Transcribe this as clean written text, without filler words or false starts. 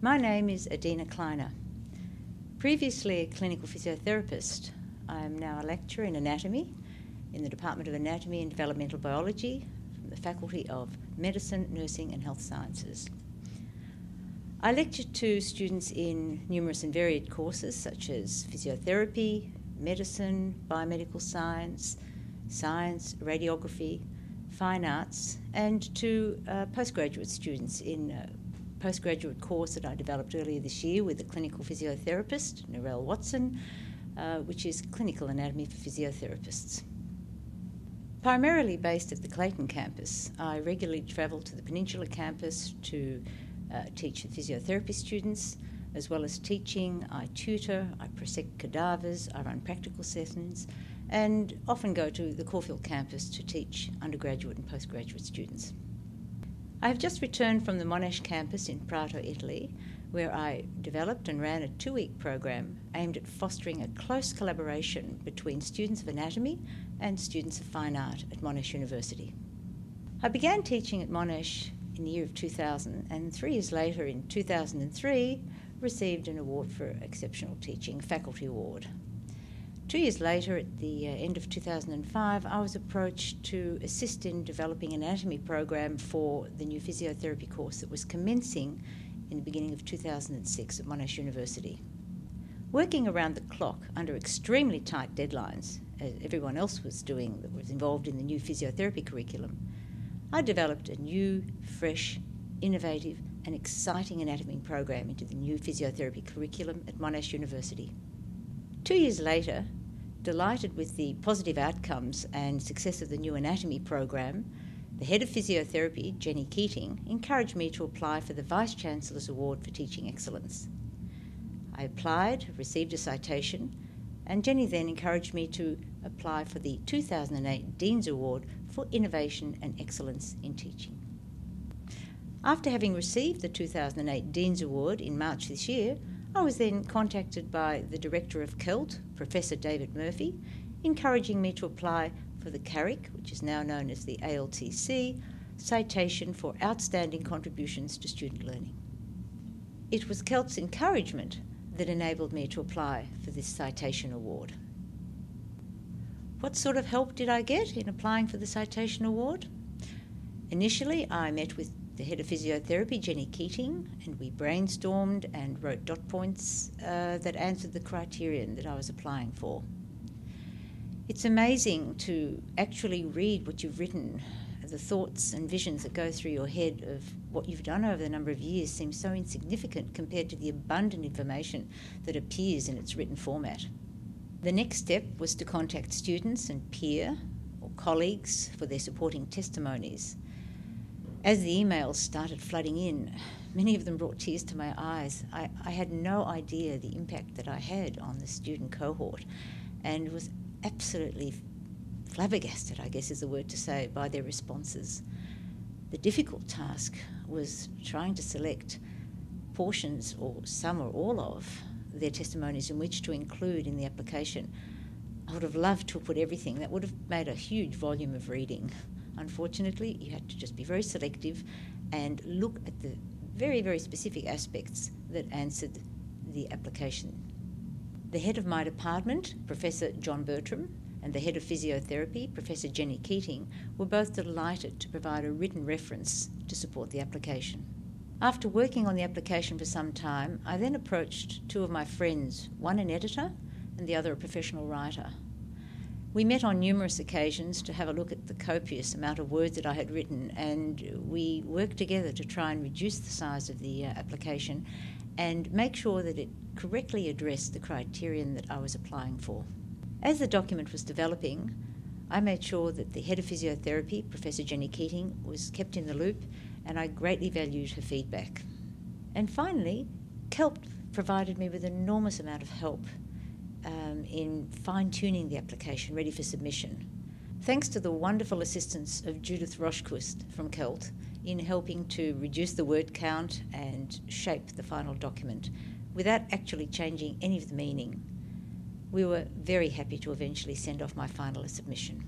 My name is Adina Kleiner. Previously a clinical physiotherapist, I am now a lecturer in anatomy in the Department of Anatomy and Developmental Biology from the Faculty of Medicine, Nursing and Health Sciences. I lecture to students in numerous and varied courses such as physiotherapy, medicine, biomedical science, science, radiography, fine arts, and to postgraduate students in a postgraduate course that I developed earlier this year with a clinical physiotherapist, Narelle Watson, which is Clinical Anatomy for Physiotherapists. Primarily based at the Clayton campus, I regularly travel to the Peninsula campus to teach physiotherapy students. As well as teaching, I tutor, I prosect cadavers, I run practical sessions, and often go to the Caulfield campus to teach undergraduate and postgraduate students. I have just returned from the Monash campus in Prato, Italy, where I developed and ran a 2-week program aimed at fostering a close collaboration between students of anatomy and students of fine art at Monash University. I began teaching at Monash in the year of 2000, and 3 years later, in 2003, received an award for exceptional teaching, faculty award. 2 years later, at the end of 2005, I was approached to assist in developing an anatomy program for the new physiotherapy course that was commencing in the beginning of 2006 at Monash University. Working around the clock under extremely tight deadlines, as everyone else was doing that was involved in the new physiotherapy curriculum, I developed a new, fresh, innovative and exciting anatomy program into the new physiotherapy curriculum at Monash University. 2 years later, delighted with the positive outcomes and success of the new anatomy program, the head of physiotherapy, Jenny Keating, encouraged me to apply for the Vice-Chancellor's Award for Teaching Excellence. I applied, received a citation, and Jenny then encouraged me to apply for the 2008 Dean's Award for Innovation and Excellence in Teaching. After having received the 2008 Dean's Award in March this year, I was then contacted by the Director of CELT, Professor David Murphy, encouraging me to apply for the CARIC, which is now known as the ALTC, Citation for Outstanding Contributions to Student Learning. It was CELT's encouragement that enabled me to apply for this Citation Award. What sort of help did I get in applying for the Citation Award? Initially, I met with the head of physiotherapy, Jenny Keating, and we brainstormed and wrote dot points that answered the criterion that I was applying for. It's amazing to actually read what you've written. The thoughts and visions that go through your head of what you've done over the number of years seem so insignificant compared to the abundant information that appears in its written format. The next step was to contact students and peer or colleagues for their supporting testimonies. As the emails started flooding in, many of them brought tears to my eyes. I had no idea the impact that I had on the student cohort and was absolutely flabbergasted, I guess is the word to say, by their responses. The difficult task was trying to select portions, or some or all of, their testimonies in which to include in the application. I would have loved to have put everything. That would have made a huge volume of reading. Unfortunately, you had to just be very selective and look at the very, very specific aspects that answered the application. The head of my department, Professor John Bertram, and the head of physiotherapy, Professor Jenny Keating, were both delighted to provide a written reference to support the application. After working on the application for some time, I then approached 2 of my friends, one an editor and the other a professional writer. We met on numerous occasions to have a look at the copious amount of words that I had written, and we worked together to try and reduce the size of the application and make sure that it correctly addressed the criterion that I was applying for. As the document was developing, I made sure that the head of physiotherapy, Professor Jenny Keating, was kept in the loop, and I greatly valued her feedback. And finally, CELT provided me with an enormous amount of help in fine-tuning the application ready for submission. Thanks to the wonderful assistance of Judith Rochquist from CELT in helping to reduce the word count and shape the final document without actually changing any of the meaning. We were very happy to eventually send off my final submission.